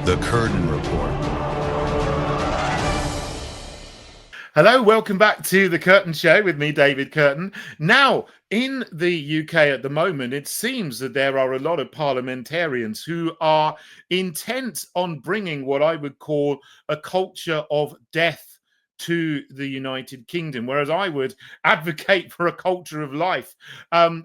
The Kurten Report. Hello, welcome back to The Kurten Show with me, David Kurten. Now, in the UK at the moment, it seems that there are a lot of parliamentarians who are intent on bringing what I would call a culture of death to the United Kingdom, whereas I would advocate for a culture of life.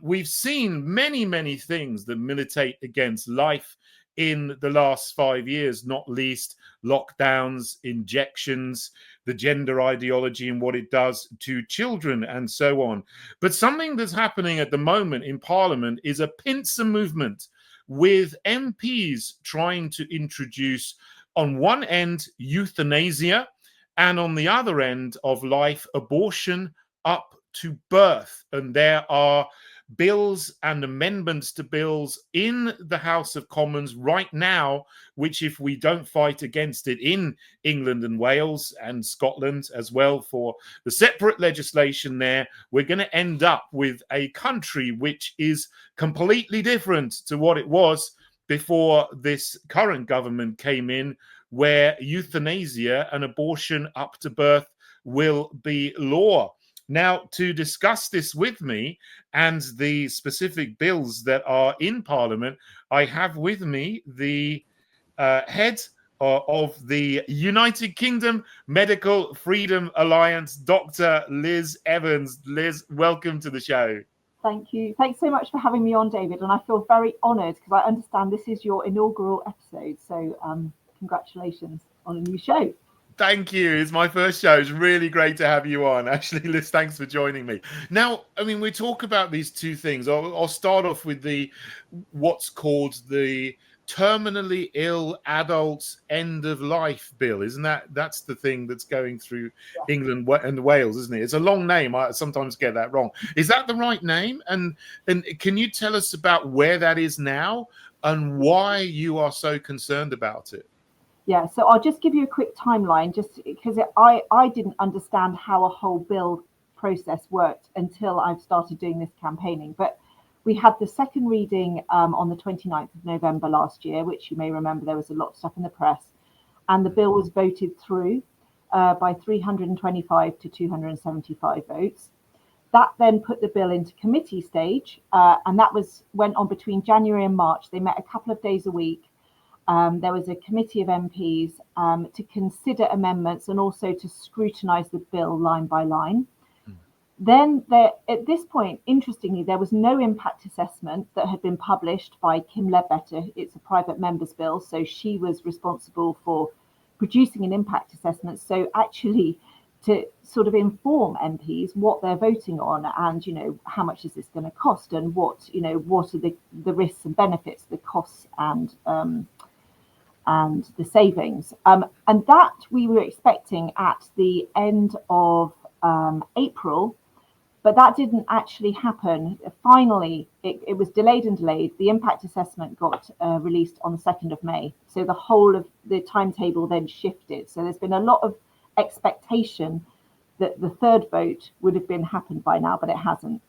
We've seen many things that militate against life in the last 5 years, not least lockdowns, injections, the gender ideology and what it does to children and so on. But something that's happening at the moment in Parliament is a pincer movement with MPs trying to introduce, on one end, euthanasia, and on the other end of life, abortion up to birth. And there are bills and amendments to bills in the House of Commons right now, which, if we don't fight against it in England and Wales and Scotland as well for the separate legislation there, we're going to end up with a country which is completely different to what it was before this current government came in, where euthanasia and abortion up to birth will be law. Now, to discuss this with me and the specific bills that are in Parliament, I have with me the head of the United Kingdom Medical Freedom Alliance, Dr. Liz Evans. Liz, welcome to the show. Thank you. Thanks so much for having me on, David. And I feel very honoured because I understand this is your inaugural episode. So congratulations on a new show. Thank you. It's my first show. It's really great to have you on. Actually, Liz, thanks for joining me. Now, I mean, we talk about these two things. I'll start off with what's called the terminally ill adults end of life bill. Isn't that's the thing that's going through England and Wales, isn't it? It's a long name. I sometimes get that wrong. Is that the right name? And can you tell us about where that is now and why you are so concerned about it? Yeah, so I'll just give you a quick timeline, just because I didn't understand how a whole bill process worked until I've started doing this campaigning. But we had the second reading on the 29th of November last year, which you may remember there was a lot of stuff in the press. And the bill was voted through by 325 to 275 votes. That then put the bill into committee stage, and that went on between January and March. They met a couple of days a week. There was a committee of MPs to consider amendments and also to scrutinise the bill line by line. Then at this point, interestingly, there was no impact assessment that had been published by Kim Ledbetter. It's a private member's bill, so she was responsible for producing an impact assessment. So actually, to sort of inform MPs what they're voting on and, how much is this going to cost and what are the risks and benefits, the costs and the savings. And that we were expecting at the end of April, but that didn't actually happen. Finally, it was delayed and delayed. The impact assessment got released on the 2nd of May. So the whole of the timetable then shifted. So there's been a lot of expectation that the third vote would have been happened by now, but it hasn't.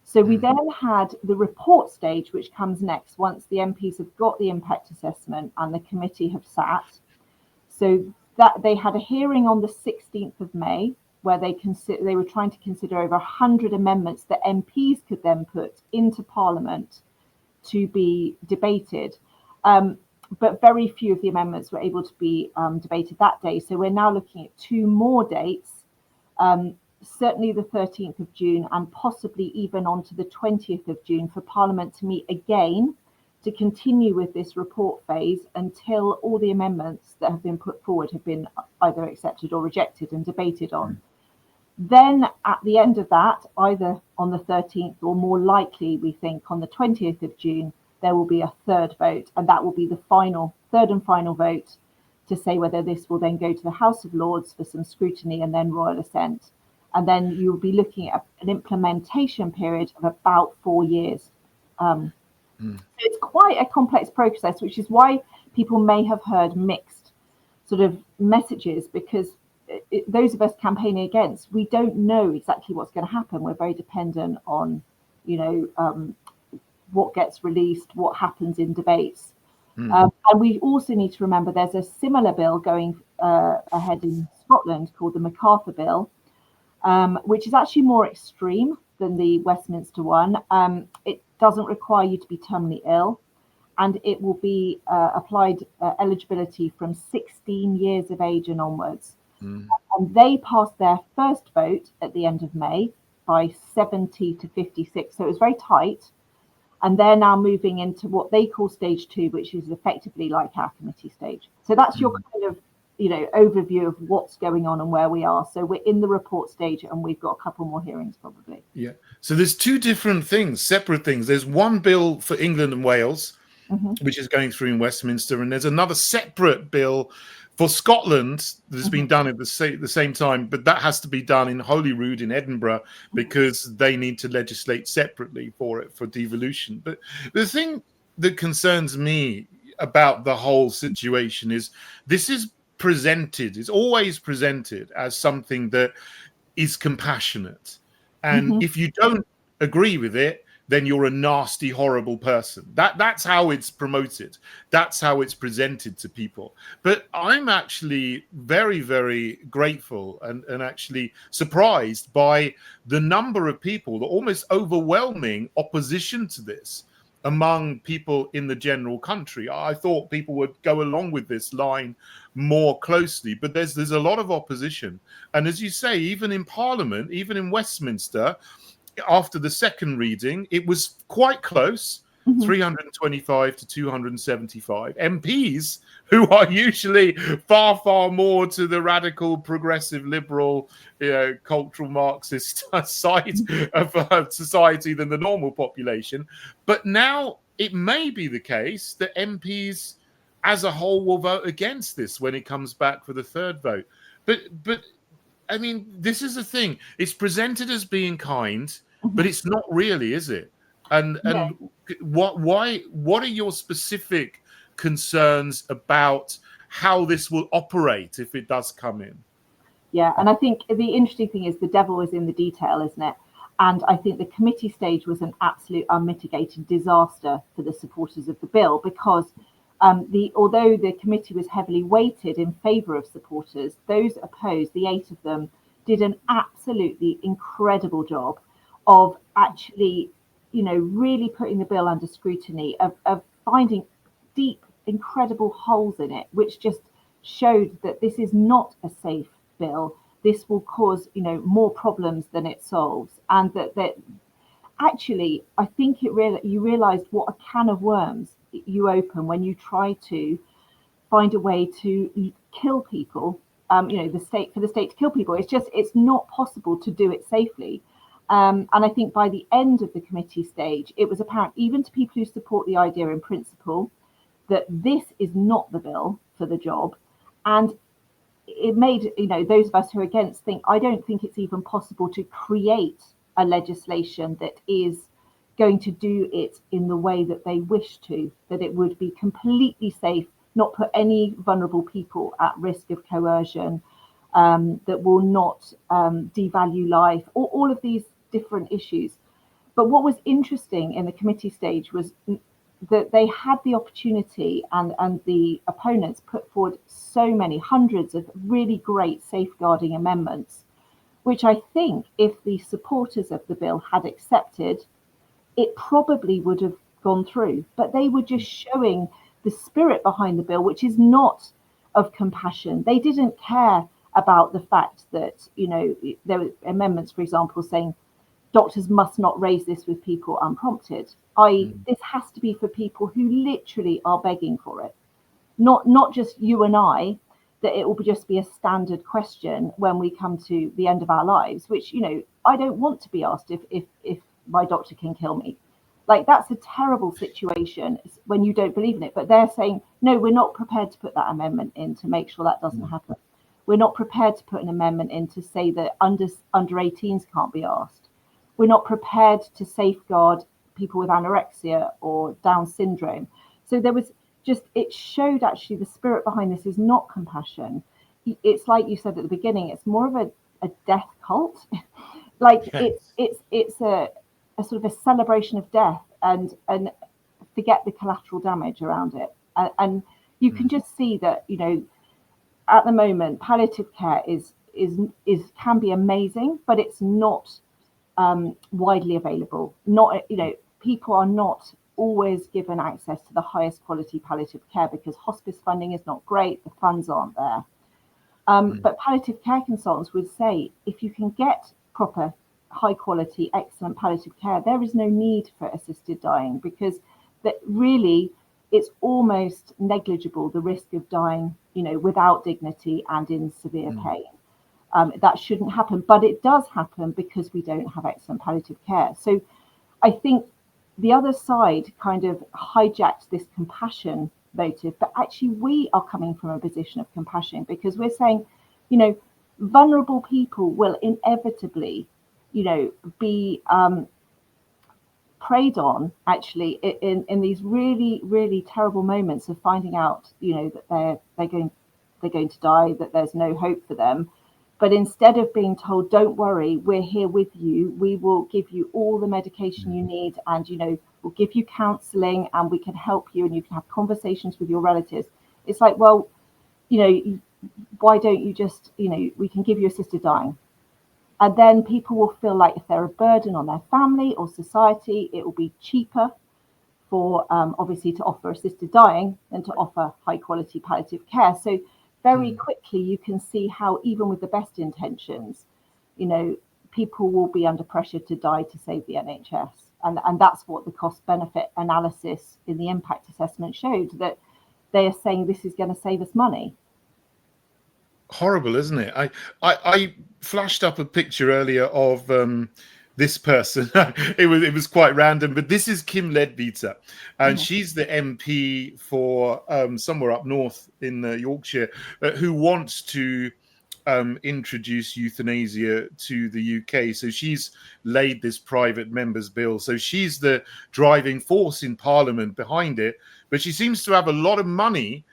So we then had the report stage, which comes next once the MPs have got the impact assessment and the committee have sat. So that they had a hearing on the 16th of May, where they were trying to consider over 100 amendments that MPs could then put into Parliament to be debated. But very few of the amendments were able to be debated that day. So we're now looking at 2 more dates. Certainly the 13th of June and possibly even on to the 20th of June for Parliament to meet again to continue with this report phase until all the amendments that have been put forward have been either accepted or rejected and debated on. Then at the end of that, either on the 13th or more likely, we think on the 20th of June, there will be a third vote, and that will be the third and final vote to say whether this will then go to the House of Lords for some scrutiny and then royal assent. And then you'll be looking at an implementation period of about 4 years. So it's quite a complex process, which is why people may have heard mixed sort of messages, because those of us campaigning against, we don't know exactly what's going to happen. We're very dependent on, what gets released, what happens in debates. And And we also need to remember there's a similar bill going ahead in Scotland called the MacArthur Bill, which is actually more extreme than the Westminster one. It doesn't require you to be terminally ill, and it will be applied eligibility from 16 years of age and onwards. And they passed their first vote at the end of May by 70 to 56. So it was very tight. And they're now moving into what they call stage 2, which is effectively like our committee stage. So that's your kind of, overview of what's going on and where we are. So we're in the report stage, and we've got a couple more hearings probably. Yeah. So there's two different things, separate things. There's one bill for England and Wales, which is going through in Westminster, and there's another separate bill for Scotland that's been done at the same time, but that has to be done in Holyrood in Edinburgh because they need to legislate separately for it, for devolution. But the thing that concerns me about the whole situation is this is presented, it's always presented as something that is compassionate. And if you don't agree with it, then you're a nasty, horrible person. That's how it's promoted. That's how it's presented to people. But I'm actually very, very grateful and actually surprised by the number of people, the almost overwhelming opposition to this among people in the general country. I thought people would go along with this line more closely, but there's a lot of opposition. And as you say, even in Parliament, even in Westminster, after the second reading, it was quite close, 325 to 275. MPs, who are usually far, far more to the radical, progressive, liberal, cultural Marxist side of society than the normal population. But now it may be the case that MPs as a whole will vote against this when it comes back for the third vote. But I mean, this is the thing. It's presented as being kind, but it's not really, is it? And what are your specific concerns about how this will operate if it does come in? Yeah, and I think the interesting thing is the devil is in the detail, isn't it? And I think the committee stage was an absolute unmitigated disaster for the supporters of the bill because although the committee was heavily weighted in favour of supporters, those opposed, the 8 of them, did an absolutely incredible job of actually, really putting the bill under scrutiny, of finding deep, incredible holes in it, which just showed that this is not a safe bill. This will cause, more problems than it solves, and that actually, I think you realised what a can of worms you open when you try to find a way to kill people. The state to kill people. It's not possible to do it safely. And I think by the end of the committee stage, it was apparent, even to people who support the idea in principle, that this is not the bill for the job. And it made, those of us who are against think, I don't think it's even possible to create a legislation that is going to do it in the way that they wish to, that it would be completely safe, not put any vulnerable people at risk of coercion, that will not devalue life, or all of these different issues. But what was interesting in the committee stage was that they had the opportunity, and the opponents put forward so many hundreds of really great safeguarding amendments, which I think if the supporters of the bill had accepted, it probably would have gone through. But they were just showing the spirit behind the bill, which is not of compassion. They didn't care about the fact that, there were amendments, for example, saying doctors must not raise this with people unprompted. This has to be for people who literally are begging for it, not just you and I, that it will just be a standard question when we come to the end of our lives, which, I don't want to be asked if my doctor can kill me. Like, that's a terrible situation when you don't believe in it. But they're saying, no, we're not prepared to put that amendment in to make sure that doesn't happen. We're not prepared to put an amendment in to say that under 18s can't be asked. We're not prepared to safeguard people with anorexia or Down syndrome. So there was just, it showed actually the spirit behind this is not compassion. It's like you said at the beginning, it's more of a death cult. It's a sort of a celebration of death, and forget the collateral damage around it. And you can just see that, you know, at the moment, palliative care is can be amazing, but it's not widely available. Not, you know, people are not always given access to the highest quality palliative care because hospice funding is not great, the funds aren't there. But palliative care consultants would say if you can get proper, high quality, excellent palliative care, there is no need for assisted dying, because that really it's almost negligible, the risk of dying, you know, without dignity and in severe pain. That shouldn't happen, but it does happen because we don't have excellent palliative care. So I think the other side kind of hijacked this compassion motive, but actually we are coming from a position of compassion, because we're saying, you know, vulnerable people will inevitably, you know, be preyed on actually in these really, really terrible moments of finding out, you know, that they're going to die, that there's no hope for them. But instead of being told, don't worry, we're here with you, we will give you all the medication you need, and, you know, we'll give you counselling and we can help you and you can have conversations with your relatives. It's like, well, you know, why don't you just, you know, we can give you assisted dying. And then people will feel like if they're a burden on their family or society, it will be cheaper for obviously to offer assisted dying than to offer high quality palliative care. So very quickly you can see how even with the best intentions, you know, people will be under pressure to die to save the NHS. And that's what the cost benefit analysis in the impact assessment showed, that they are saying this is going to save us money. Horrible, isn't it? I flashed up a picture earlier of this person. it was quite random, but this is Kim Leadbeater, and she's the MP for somewhere up north in Yorkshire, who wants to introduce euthanasia to the UK. So she's laid this private member's bill. So she's the driving force in Parliament behind it, but she seems to have a lot of money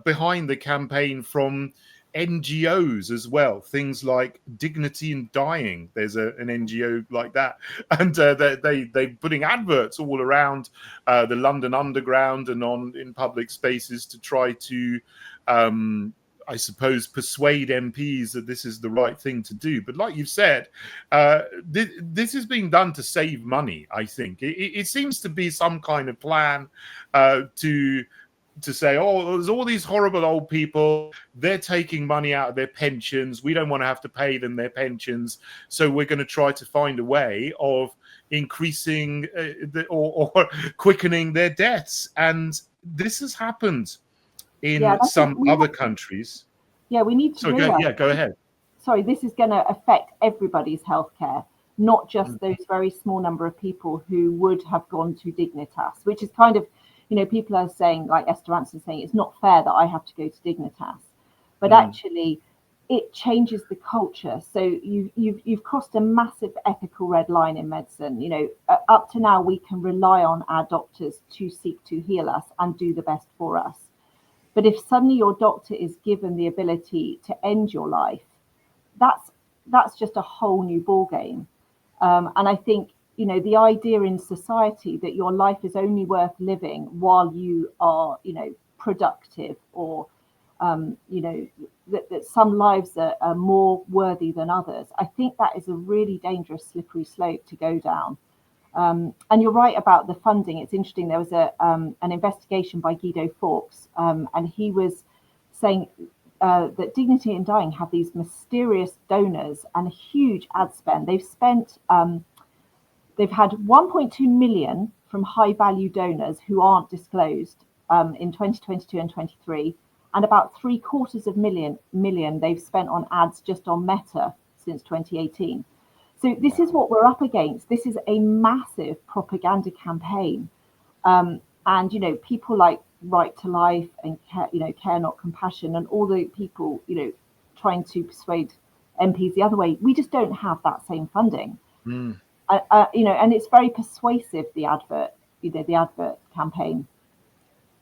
behind the campaign from NGOs as well, things like Dignity in Dying. There's an NGO like that, and they're putting adverts all around the London Underground and in public spaces to try to I suppose persuade MPs that this is the right thing to do. But like you've said, this is being done to save money. I think it seems to be some kind of plan to say, oh, there's all these horrible old people, they're taking money out of their pensions, we don't want to have to pay them their pensions, so we're going to try to find a way of increasing or quickening their deaths. And this has happened in some other countries. Yeah, we need to realize. Go ahead. Sorry, this is going to affect everybody's healthcare, not just those very small number of people who would have gone to Dignitas, which is kind of, you know, people are saying, like Esther Rantzen saying, it's not fair that I have to go to Dignitas, but actually it changes the culture. So you've crossed a massive ethical red line in medicine. You know, up to now we can rely on our doctors to seek to heal us and do the best for us. But if suddenly your doctor is given the ability to end your life, that's just a whole new ball game. And I think, you know, the idea in society that your life is only worth living while you are, you know, productive, or, you know, that some lives are more worthy than others. I think that is a really dangerous, slippery slope to go down. And you're right about the funding. It's interesting. There was an investigation by Guido Fawkes, and he was saying that Dignity in Dying have these mysterious donors and a huge ad spend. They've had 1.2 million from high value donors who aren't disclosed in 2022 and 23, and about $750 million they've spent on ads just on Meta since 2018. So this is what we're up against. This is a massive propaganda campaign. And, you know, people like Right to Life and Care Not Compassion, and all the people, you know, trying to persuade MPs the other way, we just don't have that same funding. You know, and it's very persuasive, the advert campaign.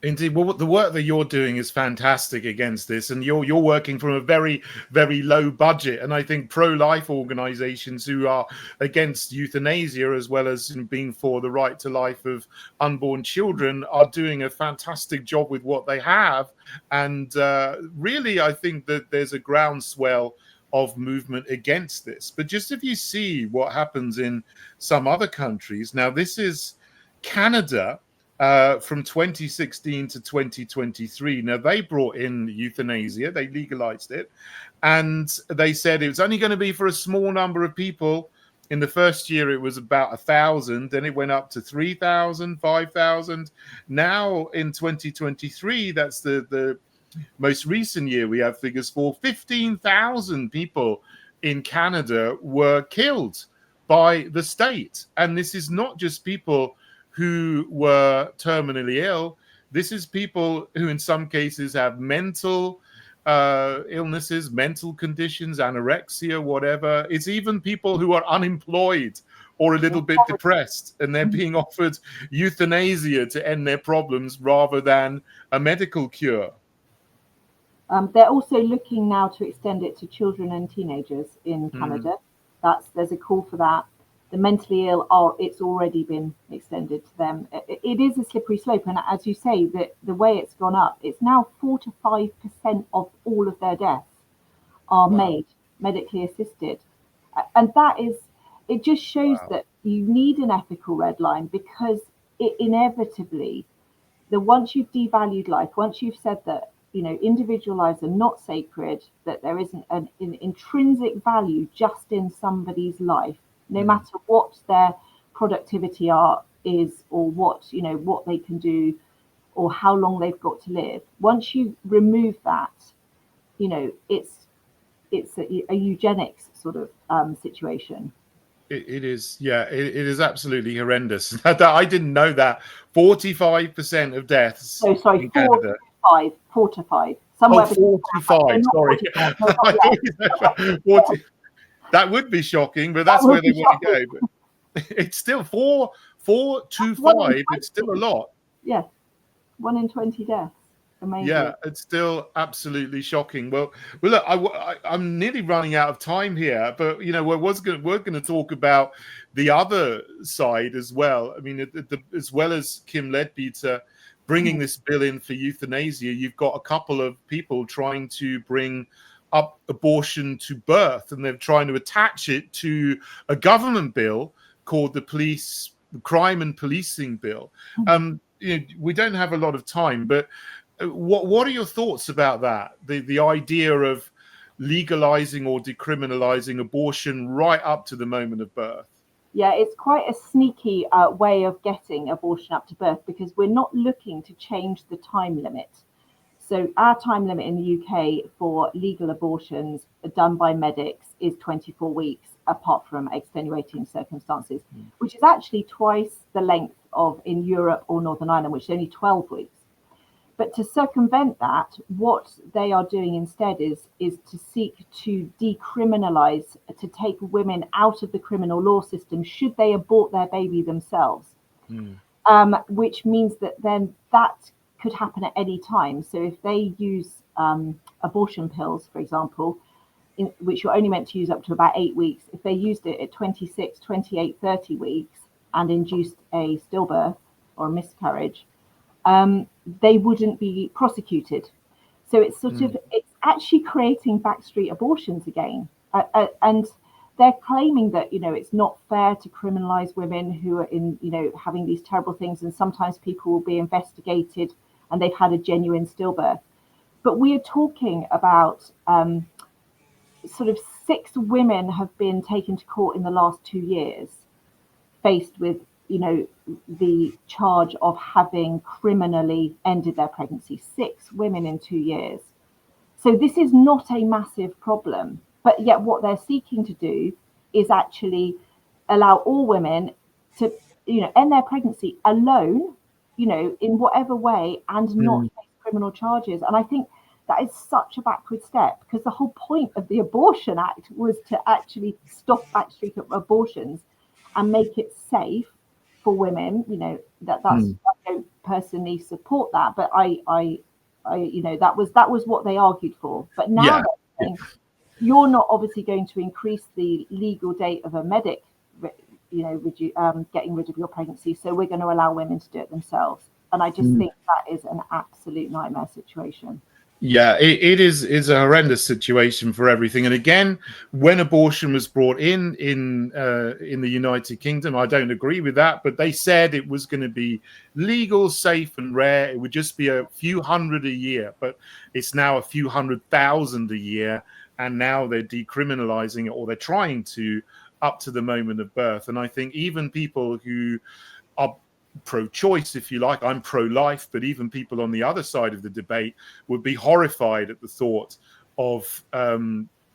Indeed. Well, the work that you're doing is fantastic against this, and you're working from a very, very low budget. And I think pro-life organisations who are against euthanasia, as well as being for the right to life of unborn children, are doing a fantastic job with what they have. And really, I think that there's a groundswell of movement against this. But just if you see what happens in some other countries, now this is Canada. From 2016 to 2023. Now, they brought in euthanasia, they legalized it, and they said it was only going to be for a small number of people. In the first year, it was about 1,000, then it went up to 3,000, 5,000. Now, in 2023, that's the most recent year, we have figures for 15,000 people in Canada were killed by the state. And this is not just people who were terminally ill. This is people who, in some cases, have mental illnesses, mental conditions, anorexia, whatever. It's even people who are unemployed or a little bit depressed, and they're being offered euthanasia to end their problems rather than a medical cure. They're also looking now to extend it to children and teenagers in Canada. There's a call for that. The mentally ill it's already been extended to them. It is a slippery slope, and as you say, the way it's gone up, it's now 4 to 5% of all of their deaths are made medically assisted, and it just shows that you need an ethical red line, because it inevitably, once you've devalued life, once you've said that individual lives are not sacred, that there isn't an intrinsic value just in somebody's life, no matter what their productivity is, or what they can do, or how long they've got to live. Once you remove that, it's a eugenics sort of situation. It is, yeah, it is absolutely horrendous. I didn't know that 45% of deaths in Canada. 4 to 5. Somewhere 4 to 5. Sorry, 40. That would be shocking, but that's where they want to go. But it's still 4 to 5. It's still a lot. Yeah, 1 in 20 deaths. Amazing. Yeah, it's still absolutely shocking. Well, look, I'm nearly running out of time here, but we're going to talk about the other side as well. I mean, as well as Kim Leadbeater bringing this bill in for euthanasia, you've got a couple of people trying to bring up abortion to birth, and they're trying to attach it to a government bill called the Crime and Policing Bill. We don't have a lot of time, but what are your thoughts about that? The idea of legalizing or decriminalizing abortion right up to the moment of birth? Yeah, it's quite a sneaky way of getting abortion up to birth, because we're not looking to change the time limit. So our time limit in the UK for legal abortions done by medics is 24 weeks, apart from extenuating circumstances, which is actually twice the length of in Europe or Northern Ireland, which is only 12 weeks. But to circumvent that, what they are doing instead is to seek to decriminalize, to take women out of the criminal law system should they abort their baby themselves, which means that then that could happen at any time. So if they use abortion pills, for example, which you're only meant to use up to about 8 weeks, if they used it at 26, 28, 30 weeks and induced a stillbirth or a miscarriage, they wouldn't be prosecuted. So it's it's actually creating backstreet abortions again. And they're claiming that, it's not fair to criminalize women who are having these terrible things. And sometimes people will be investigated and they've had a genuine stillbirth. But we are talking about sort of 6 women have been taken to court in the last 2 years, faced with the charge of having criminally ended their pregnancy. 6 women in 2 years. So this is not a massive problem, but yet what they're seeking to do is actually allow all women to end their pregnancy alone, in whatever way, and not face criminal charges. And I think that is such a backward step, because the whole point of the Abortion Act was to actually stop backstreet abortions and make it safe for women. That's I don't personally support that, but I that was what they argued for. But now they're saying, you're not obviously going to increase the legal date of a medic, getting rid of your pregnancy, so we're going to allow women to do it themselves. And I just think that is an absolute nightmare situation. Yeah, it is a horrendous situation for everything. And again, when abortion was brought in the United Kingdom, I don't agree with that, but they said it was going to be legal, safe, and rare. It would just be a few hundred a year, but it's now a few 100,000 a year. And now they're decriminalizing it, or they're trying to, up to the moment of birth. And I think even people who are pro-choice, if you like, I'm pro-life, but even people on the other side of the debate would be horrified at the thought of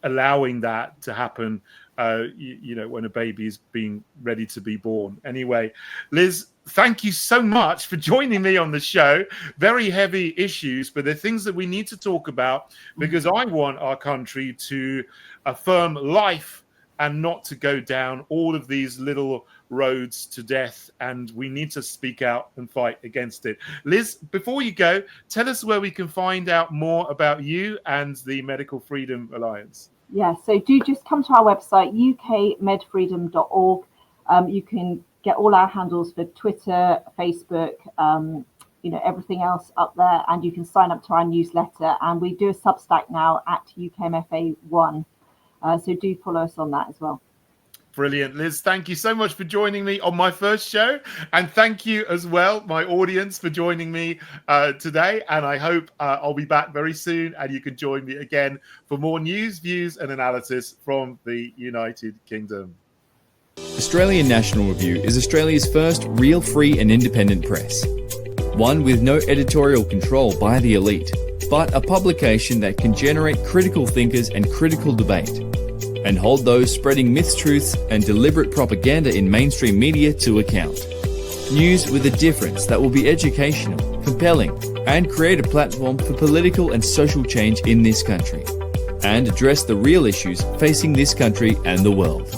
allowing that to happen, when a baby is being ready to be born. Anyway, Liz, thank you so much for joining me on the show. Very heavy issues, but they're things that we need to talk about, because I want our country to affirm life and not to go down all of these little roads to death. And we need to speak out and fight against it. Liz, before you go, tell us where we can find out more about you and the Medical Freedom Alliance. Yeah, so do just come to our website, ukmedfreedom.org. You can get all our handles for Twitter, Facebook, everything else up there. And you can sign up to our newsletter. And we do a Substack now at UKMFA1. So do follow us on that as well. Brilliant. Liz, thank you so much for joining me on my first show. And thank you as well, my audience, for joining me today. And I hope I'll be back very soon and you can join me again for more news, views and analysis from the United Kingdom. Australian National Review is Australia's first real, free and independent press. One with no editorial control by the elite, but a publication that can generate critical thinkers and critical debate, and hold those spreading mistruths and deliberate propaganda in mainstream media to account. News with a difference that will be educational, compelling, and create a platform for political and social change in this country, and address the real issues facing this country and the world.